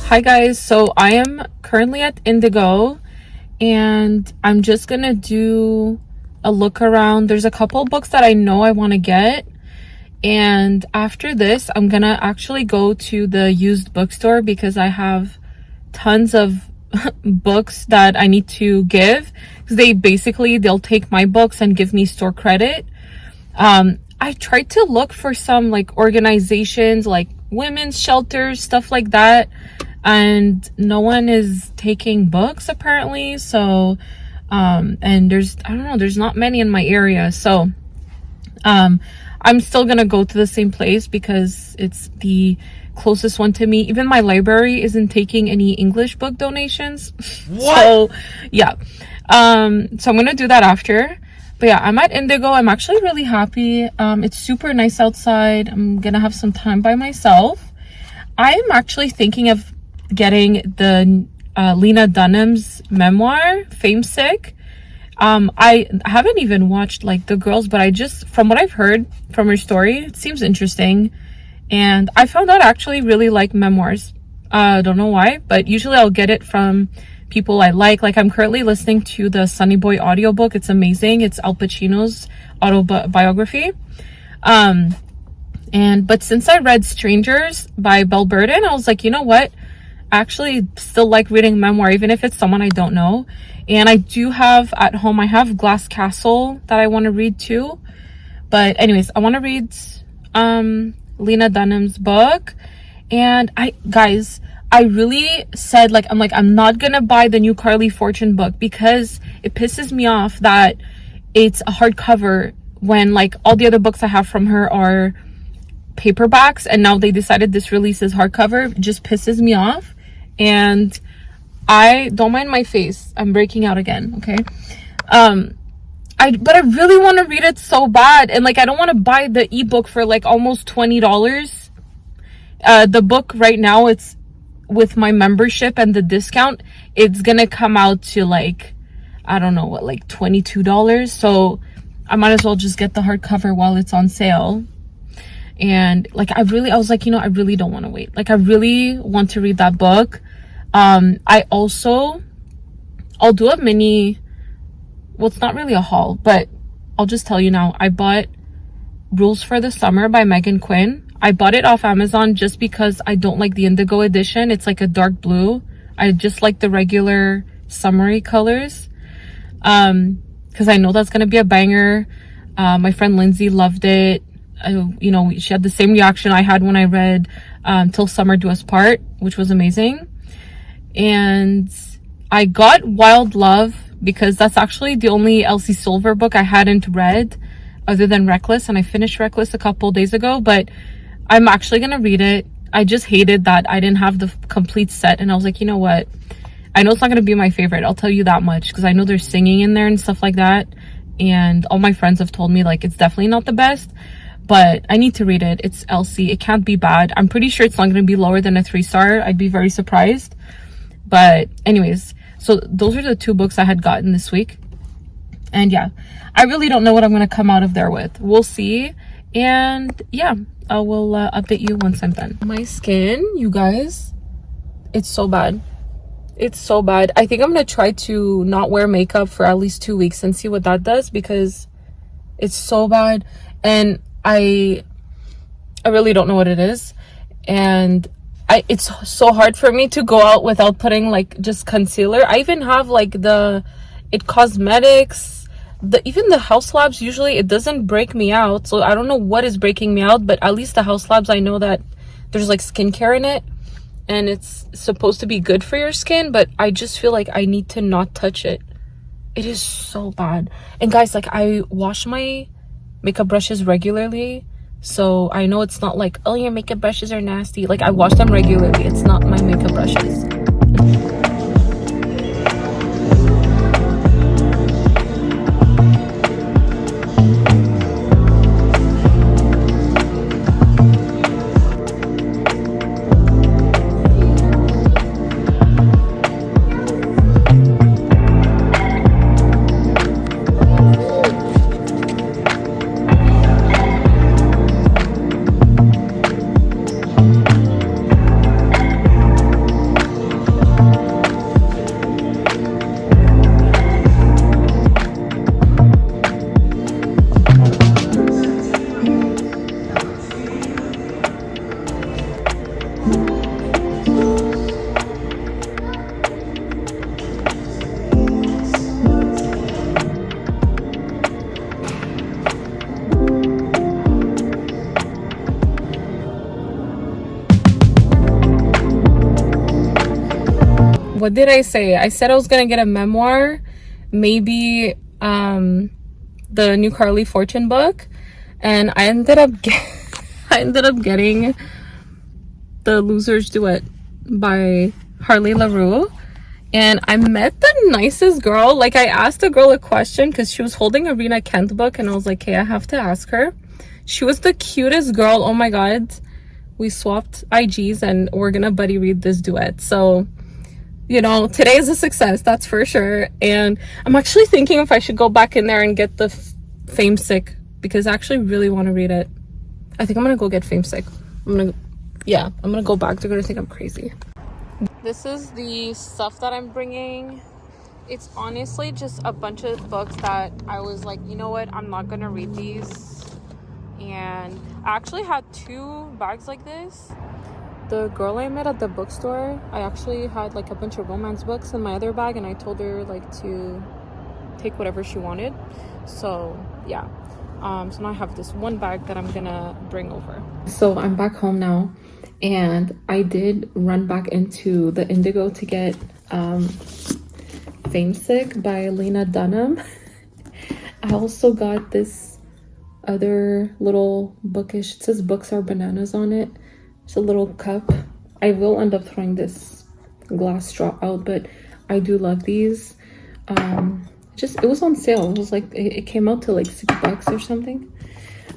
Hi guys, so I am currently at Indigo and I'm just gonna do a look around. There's a couple books that I know I want to get, and after this I'm gonna actually go to the used bookstore because I have tons of books that I need to give, because they'll take my books and give me store credit. I tried to look for some like organizations like women's shelters, stuff like that, and no one is taking books apparently. So and I don't know, there's not many in my area. So I'm still gonna go to the same place because it's the closest one to me. Even my library isn't taking any English book donations. What? So yeah, so I'm gonna do that after. But yeah, I'm at Indigo. I'm actually really happy. It's super nice outside. I'm gonna have some time by myself. I'm actually thinking of getting the Lena Dunham's memoir, Fame Sick. I haven't even watched like The Girls, but from what I've heard from her story, it seems interesting. And I found out I actually really like memoirs. I don't know why, but usually I'll get it from people I like. Like I'm currently listening to the Sunny Boy audiobook. It's amazing. It's Al Pacino's autobiography. But since I read Strangers by Belle Burden, I was like, you know what? I actually still like reading memoir, even if it's someone I don't know. And I do have at home, I have Glass Castle that I want to read too. But anyways, I want to read Lena Dunham's book. And I really said, I'm not gonna buy the new Carly Fortune book because it pisses me off that it's a hardcover when like all the other books I have from her are paperbacks, and now they decided this release is hardcover. It just pisses me off. And I don't mind my face, I'm breaking out again, okay? But I really want to read it so bad, and like I don't want to buy the ebook for like almost $20. The book right now, it's with my membership and the discount, it's gonna come out to like, I don't know what, like $22. So I might as well just get the hardcover while it's on sale. And like I was like, I really don't want to wait. Like I really want to read that book. I'll do a mini, well, it's not really a haul, but I'll just tell you now. I bought Rules for the Summer by Megan Quinn. I bought it off Amazon just because I don't like the Indigo edition. It's like a dark blue. I just like the regular summery colors. Because I know that's going to be a banger. My friend Lindsay loved it. She had the same reaction I had when I read Till Summer Do Us Part, which was amazing. And I got Wild Love because that's actually the only Elsie Silver book I hadn't read other than Reckless, and I finished Reckless a couple days ago, but I'm actually gonna read it. I just hated that I didn't have the complete set, and I was like, you know what? I know it's not gonna be my favorite, I'll tell you that much, because I know there's singing in there and stuff like that, and all my friends have told me like it's definitely not the best, but I need to read it. It's Elsie. It can't be bad. I'm pretty sure it's not gonna be lower than a 3-star. I'd be very surprised. But anyways, so those are the two books I had gotten this week. And yeah, I really don't know what I'm going to come out of there with. We'll see. And yeah, I will update you once I'm done. My skin, you guys, it's so bad. It's so bad. I think I'm going to try to not wear makeup for at least 2 weeks and see what that does, because it's so bad. And I really don't know what it is. And it's so hard for me to go out without putting like just concealer. I even have like It Cosmetics, even the House Labs, usually it doesn't break me out. So I don't know what is breaking me out, but at least the House Labs, I know that there's like skincare in it and it's supposed to be good for your skin, but I just feel like I need to not touch it. It is so bad. And guys, like I wash my makeup brushes regularly. So I know it's not like, oh, your makeup brushes are nasty. Like I wash them regularly. It's not my makeup brushes. what did I say? I said I was gonna get a memoir, maybe the new Carly Fortune book, and I ended up getting The Loser's Duet by Harley LaRue. And I met the nicest girl. Like, I asked the girl a question because she was holding a Rena Kent book, and I was like, hey, I have to ask her. She was the cutest girl. Oh my god. We swapped IGs and we're gonna buddy read this duet. So, you know, today is a success, that's for sure. And I'm actually thinking if I should go back in there and get the Fame Sick, because I actually really want to read it. I think I'm gonna go get Fame Sick. I'm gonna go back. They're gonna think I'm crazy. This is the stuff that I'm bringing. It's honestly just a bunch of books that I was like, you know what, I'm not gonna read these. And I actually had 2 bags like this. The girl I met at the bookstore, I actually had like a bunch of romance books in my other bag, and I told her like to take whatever she wanted. So yeah, so now I have this one bag that I'm gonna bring over. So I'm back home now, and I did run back into the Indigo to get Fame Sick by Lena Dunham. I also got this other little bookish, it says books are bananas on it. It's a little cup. I will end up throwing this glass straw out, but I do love these. It was on sale. It was like, it came out to like $6 or something.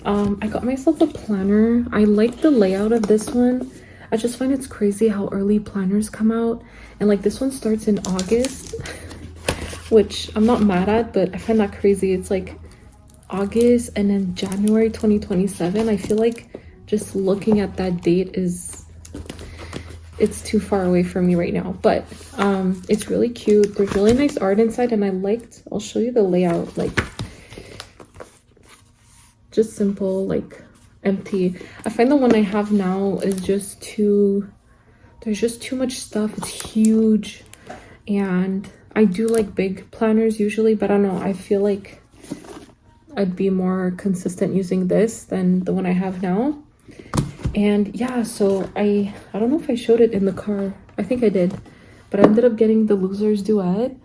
I got myself a planner. I like the layout of this one. I just find it's crazy how early planners come out, and like this one starts in August, which I'm not mad at, but I find that crazy. It's like August and then January 2027. I feel like just looking at that date it's too far away from me right now, but it's really cute. There's really nice art inside, and I'll show you the layout. Like, just simple, like empty. I find the one I have now is just there's just too much stuff. It's huge, and I do like big planners usually, but I don't know, I feel like I'd be more consistent using this than the one I have now. And yeah, so I don't know if I showed it in the car. I think I did, but I ended up getting The Loser's Duet.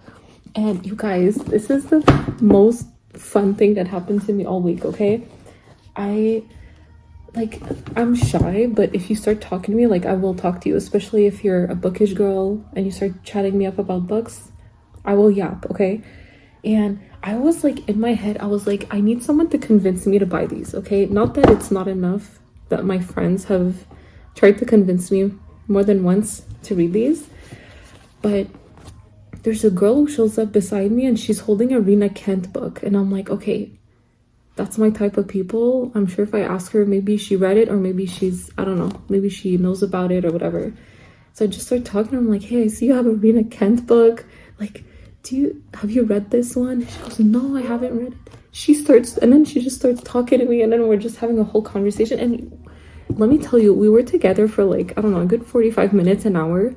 And you guys, this is the most fun thing that happened to me all week, okay? I'm shy, but if you start talking to me, like, I will talk to you, especially if you're a bookish girl and you start chatting me up about books. I will yap, okay? And I was like, in my head, I was like, I need someone to convince me to buy these, okay? Not that it's not enough that my friends have tried to convince me more than once to read these, but there's a girl who shows up beside me and she's holding a Rena Kent book, and I'm like, okay, that's my type of people. I'm sure if I ask her, maybe she read it, or maybe I don't know, maybe she knows about it or whatever. So I just start talking. I'm like, hey, I see you have a Rena Kent book. Like, have you read this one? She goes, no, I haven't read it. She just starts talking to me, and then we're just having a whole conversation. And let me tell you, we were together for like, I don't know, a good 45 minutes, an hour.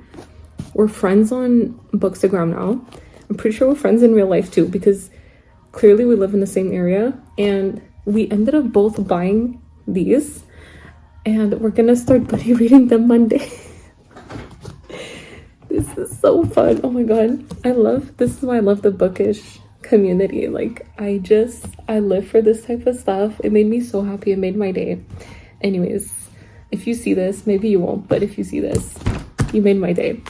We're friends on Bookstagram now. I'm pretty sure we're friends in real life too, because clearly we live in the same area, and we ended up both buying these, and we're gonna start buddy reading them Monday. This is so fun. Oh my god, this is why I love the bookish community. Like, I live for this type of stuff. It made me so happy. It made my day. Anyways, if you see this, maybe you won't, but if you see this, you made my day.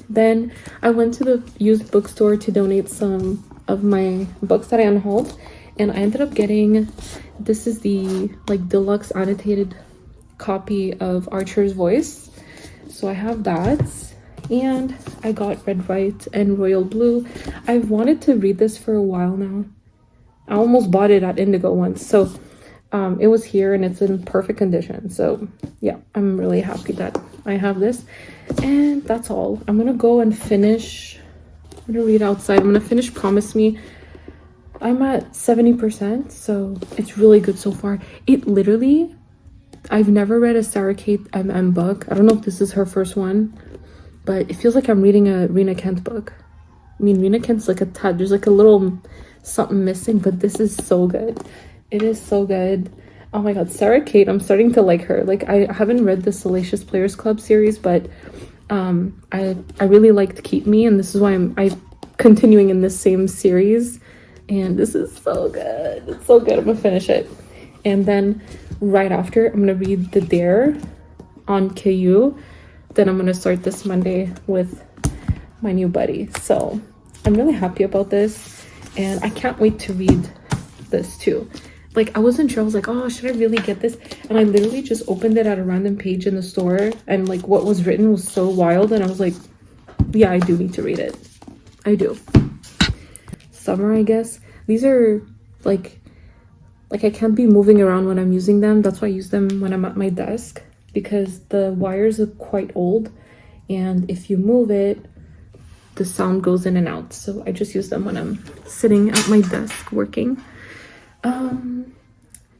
Then I went to the used bookstore to donate some of my books that I unhauled, and I ended up getting, this is the like deluxe annotated copy of Archer's Voice. So I have that, and I got Red, White, and Royal Blue. I've wanted to read this for a while now. I almost bought it at Indigo once, so it was here and it's in perfect condition. So yeah, I'm really happy that I have this. And that's all. I'm gonna go and finish. I'm gonna read outside. I'm gonna finish Promise Me. I'm at 70%, so it's really good so far. It literally, I've never read a Sarah Kate MM book. I don't know if this is her first one, but it feels like I'm reading a Rena Kent book. I mean, Rena Kent's like a tad, there's like a little something missing, but this is so good. It is so good. Oh my god, Sarah Kate, I'm starting to like her. Like, I haven't read the Salacious Players Club series, but I really liked Keep Me, and this is why I'm continuing in this same series, and this is so good. It's so good. I'm gonna finish it, and then right after I'm gonna read The Dare on KU. Then I'm gonna start this Monday with my new buddy. So I'm really happy about this, and I can't wait to read this too. Like, I wasn't sure. I was like, oh, should I really get this? And I literally just opened it at a random page in the store, and like what was written was so wild, and I was like, yeah, I do need to read it. I do. Summer, I guess. These are like I can't be moving around when I'm using them. That's why I use them when I'm at my desk, because the wires are quite old, and if you move it, the sound goes in and out. So I just use them when I'm sitting at my desk working.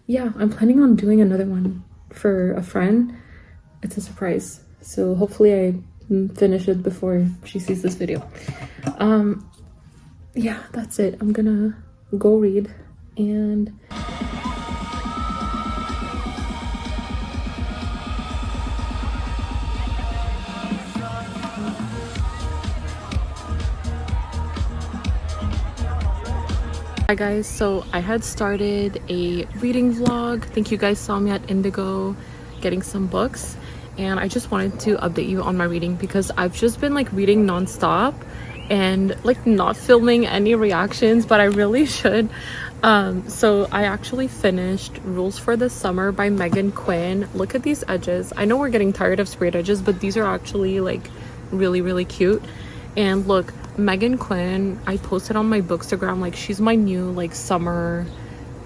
Yeah, I'm planning on doing another one for a friend. It's a surprise, so hopefully I finish it before she sees this video. Yeah, that's it. I'm gonna go read, and hi guys, so I had started a reading vlog. I think you guys saw me at Indigo getting some books, and I just wanted to update you on my reading because I've just been like reading non-stop and like not filming any reactions, but I really should. So I actually finished Rules for the Summer by Megan Quinn. Look at these edges. I know we're getting tired of sprayed edges, but these are actually like really cute. And look, Megan Quinn, I posted on my Bookstagram, like she's my new like summer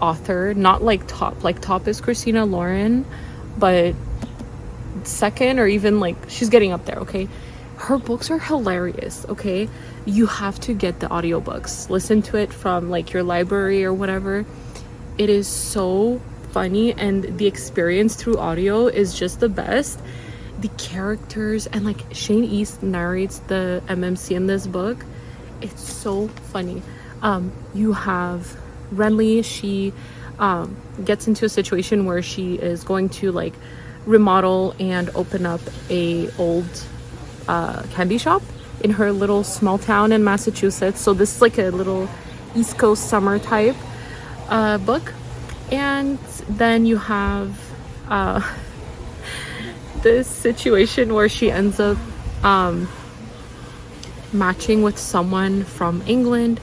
author. Not like top. Like top is Christina Lauren, but second, or even like she's getting up there. Okay, her books are hilarious. Okay, you have to get the audiobooks, listen to it from like your library or whatever. It is so funny, and the experience through audio is just the best. The characters, and like Shane East narrates the MMC in this book. It's so funny. You have Renly. She gets into a situation where she is going to like remodel and open up a old candy shop in her little small town in Massachusetts. So this is like a little East Coast summer type book. And then you have this situation where she ends up matching with someone from England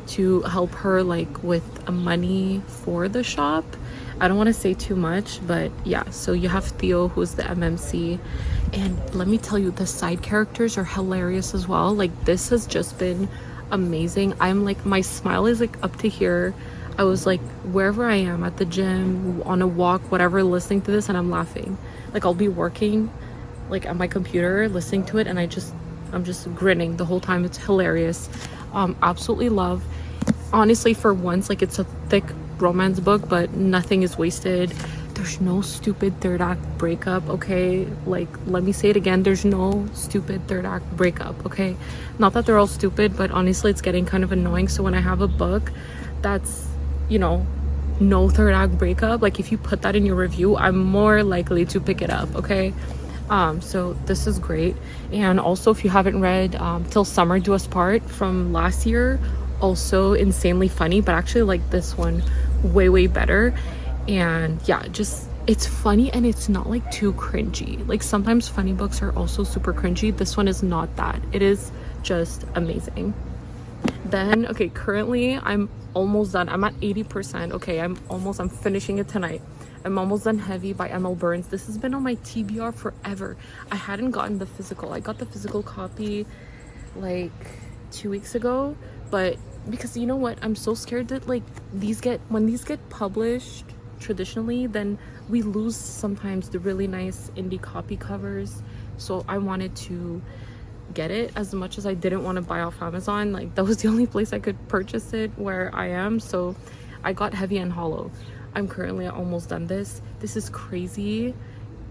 to help her like with money for the shop. I don't want to say too much, but yeah. So you have Theo, who's the MMC, and let me tell you, the side characters are hilarious as well. Like this has just been amazing. I'm like, my smile is like up to here. I was like, wherever I am, at the gym, on a walk, whatever, listening to this, and I'm laughing. Like I'll be working like at my computer listening to it, and I'm just grinning the whole time. It's hilarious. Absolutely love. Honestly, for once, like it's a thick romance book, but nothing is wasted. There's no stupid third act breakup, okay? Like, let me say it again, there's no stupid third act breakup, okay? Not that they're all stupid, but honestly it's getting kind of annoying. So when I have a book that's, you know, no third act breakup, like if you put that in your review, I'm more likely to pick it up, okay? So this is great. And also, if you haven't read Till Summer Do Us Part from last year, also insanely funny, but actually like this one way better. And yeah, just it's funny, and it's not like too cringy. Like sometimes funny books are also super cringy. This one is not that. It is just amazing. Then okay, currently I'm almost done. I'm at 80%. okay, I'm finishing it tonight. I'm almost done Heavy by Emil Burns. This has been on my TBR forever. I hadn't gotten the physical. I got the physical copy like 2 weeks ago, but because you know what, I'm so scared that like when these get published traditionally, then we lose sometimes the really nice indie copy covers. So I wanted to get it, as much as I didn't want to buy off Amazon. Like that was the only place I could purchase it where I am. So I got Heavy and Hollow. I'm currently almost done this. This is crazy.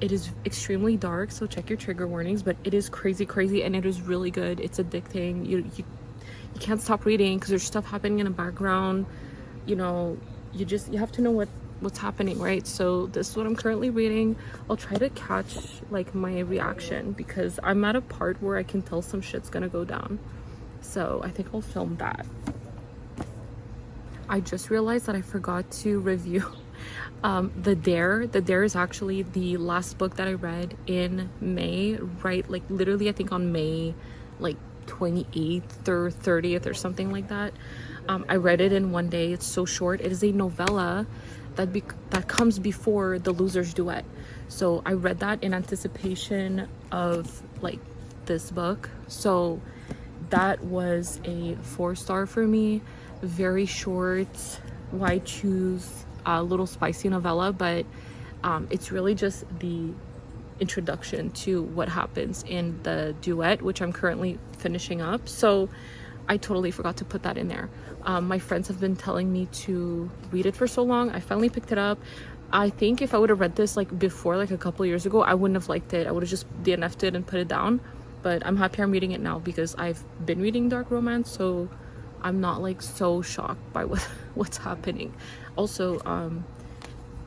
It is extremely dark, so check your trigger warnings, but it is crazy, and it is really good. It's addicting. You can't stop reading because there's stuff happening in the background. You know, you have to know what what's happening, right? So this is what I'm currently reading. I'll try to catch like my reaction because I'm at a part where I can tell some shit's gonna go down. So I think I'll film that. I just realized that I forgot to review The Dare. The Dare is actually the last book that I read in May, right? Like literally I think on May like 28th or 30th or something like that. I read it in one day. It's so short. It is a novella that comes before The Loser's Duet. So I read that in anticipation of like this book. So that was a 4-star for me. Very short, why choose a little spicy novella, but it's really just the introduction to what happens in the Duet, which I'm currently finishing up. So I totally forgot to put that in there. My friends have been telling me to read it for so long. I finally picked it up. I think if I would have read this like before, like a couple years ago, I wouldn't have liked it. I would have just DNF'd it and put it down. But I'm happy I'm reading it now because I've been reading dark romance, so I'm not like so shocked by what's happening. Also,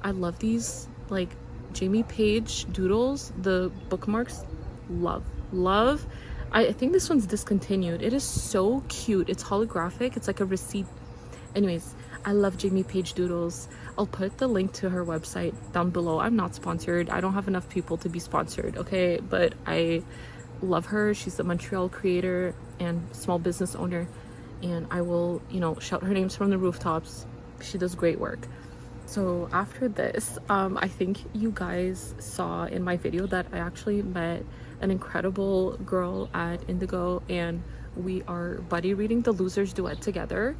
I love these like Jamie Page doodles, the bookmarks. Love. I think this one's discontinued. It is so cute. It's holographic. It's like a receipt. Anyways, I love Jamie Page doodles. I'll put the link to her website down below. I'm not sponsored. I don't have enough people to be sponsored, okay? But I love her. She's a Montreal creator and small business owner, and I will, you know, shout her names from the rooftops. She does great work. So after this, I think you guys saw in my video that I actually met an incredible girl at Indigo, and we are buddy reading The Loser's Duet together,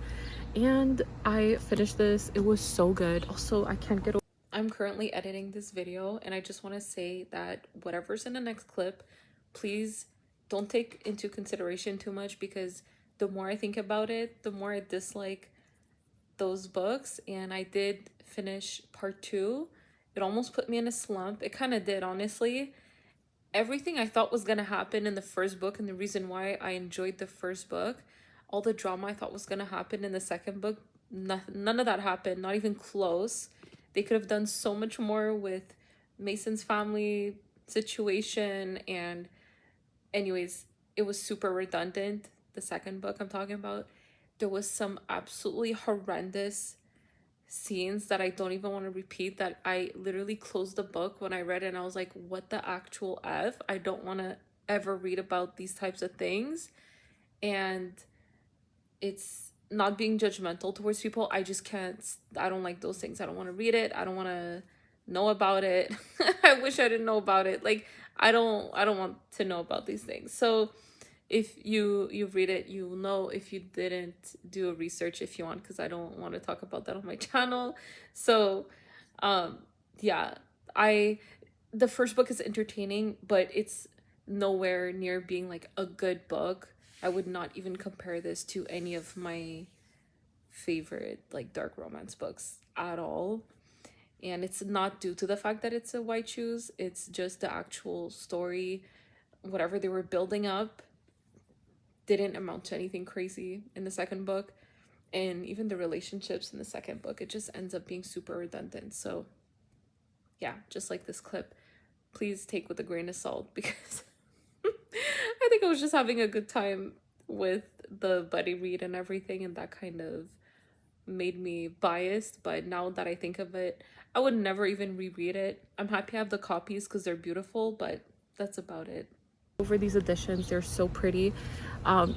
and I finished this. It was so good. Also, I can't get over. I'm currently editing this video, and I just want to say that whatever's in the next clip, please don't take into consideration too much, because the more I think about it, the more I dislike those books. And I did finish part 2. It almost put me in a slump. It kind of did, honestly. Everything I thought was gonna happen in the first book, and the reason why I enjoyed the first book, all the drama I thought was gonna happen in the second book, none of that happened, not even close. They could have done so much more with Mason's family situation, and anyways, it was super redundant. The second book I'm talking about, there was some absolutely horrendous scenes that I don't even want to repeat, that I literally closed the book when I read it and I was like, what the actual F? I don't want to ever read about these types of things. And it's not being judgmental towards people. I just can't. I don't like those things. I don't want to read it. I don't want to know about it. I wish I didn't know about it. Like, I don't want to know about these things. So if you read it, you'll know. If you didn't, do a research if you want, because I don't want to talk about that on my channel. So yeah, the first book is entertaining, but it's nowhere near being like a good book. I would not even compare this to any of my favorite like dark romance books at all. And it's not due to the fact that it's a white shoes, it's just the actual story. Whatever they were building up didn't amount to anything crazy in the second book, and even the relationships in the second book, it just ends up being super redundant. So yeah, just like this clip, please take with a grain of salt, because I think I was just having a good time with the buddy read and everything, and that kind of made me biased. But now that I think of it, I would never even reread it. I'm happy I have the copies because they're beautiful, but that's about it. Over these editions, they're so pretty.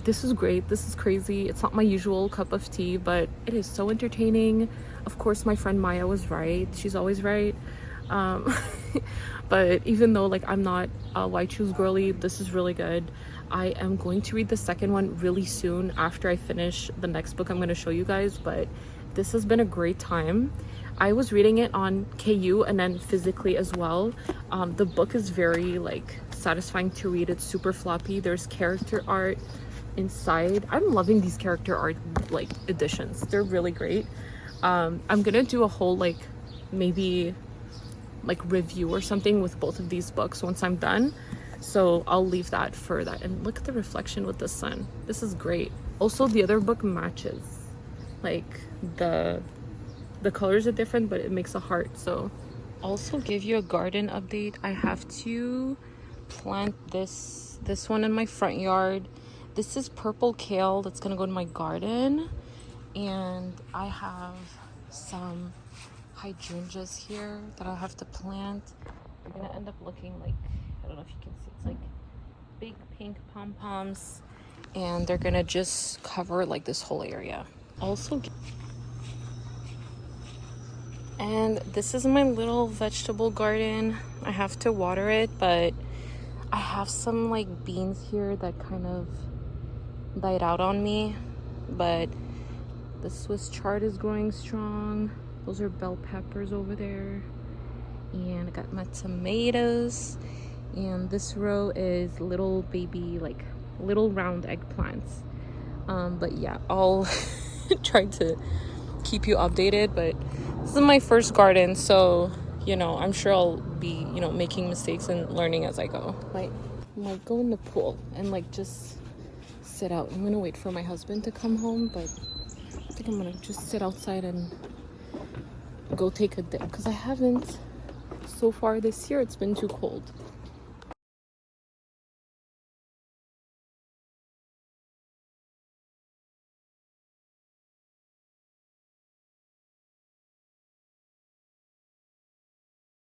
This is great. This is crazy. It's not my usual cup of tea, but it is so entertaining. Of course, my friend Maya was right. She's always right. But even though like I'm not a white shoes girly, this is really good. I am going to read the second one really soon after I finish the next book I'm going to show you guys, but this has been a great time. I was reading it on KU and then physically as well. The book is very like satisfying to read. It's super floppy. There's character art inside. I'm loving these character art like editions. They're really great. I'm gonna do a whole like maybe like review or something with both of these books once I'm done, so I'll leave that for that. And look at the reflection with the sun. This is great. Also, the other book matches like the the colors are different, but it makes a heart. So also give you a garden update. I have to plant this one in my front yard. This is purple kale that's gonna go in my garden, and I have some hydrangeas here that I'll have to plant. They're gonna end up looking like, I don't know if you can see, it's like big pink pom-poms, and they're gonna just cover like this whole area. Also, and this is my little vegetable garden. I have to water it, but I have some like beans here that kind of died out on me, but the Swiss chard is growing strong. Those are bell peppers over there, and I got my tomatoes, and this row is little baby, like little round eggplants. But yeah, I'll try to keep you updated, but this is my first garden, so you know, I'm sure I'll be, you know, making mistakes and learning as I go. Might go in the pool and like just sit out. I'm gonna wait for my husband to come home, but I think I'm gonna just sit outside and go take a dip, because I haven't so far this year. It's been too cold.